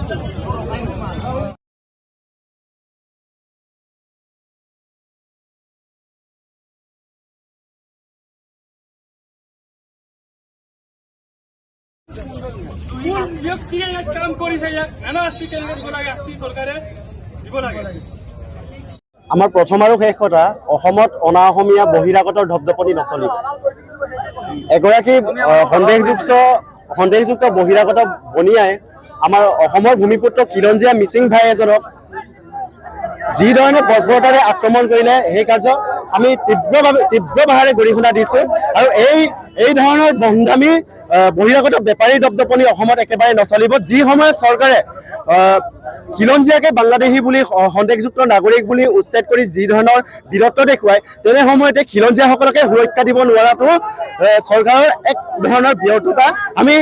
কোন ব্যক্তিয়ে ইয়াত কাম কৰিছে, ইয়াক এনে শাস্তি কেনেকৈ দিব লাগে, শাস্তি চৰকাৰে দিব লাগে। আমাৰ প্ৰথম আৰু শেষ কথা, অসমত অনা অসমীয়া বহিৰাগতৰ ধপধপনি নচলিব। এগৰাকী সন্দেহযুক্ত বহিৰাগত বনিয়াই আমাৰ অসমৰ ভূমিপুত্ৰ খিলঞ্জীয়া মিচিং ভাই এজনক যি ধৰণে বৰ্বৰতাৰে আক্ৰমণ কৰিলে, সেই কাৰ্য আমি তীব্ৰ ভাষাৰে গৰিহণা দিছোঁ। আৰু এই ধৰণৰ বন্ধামী বহিৰাগত বেপাৰী দপদপনি অসমত একেবাৰে নচলিব। যি সময়ত চৰকাৰে খিলঞ্জীয়াকে বাংলাদেশী বুলি সন্দেহযুক্ত নাগৰিক বুলি উচ্ছেদ কৰি যি ধৰণৰ বীৰত্ব দেখুৱায়, তেনে সময়তে খিলঞ্জীয়াসকলকে সুৰক্ষা দিব নোৱাৰাটো চৰকাৰৰ এক ধৰণৰ ব্যৰ্থতা। আমি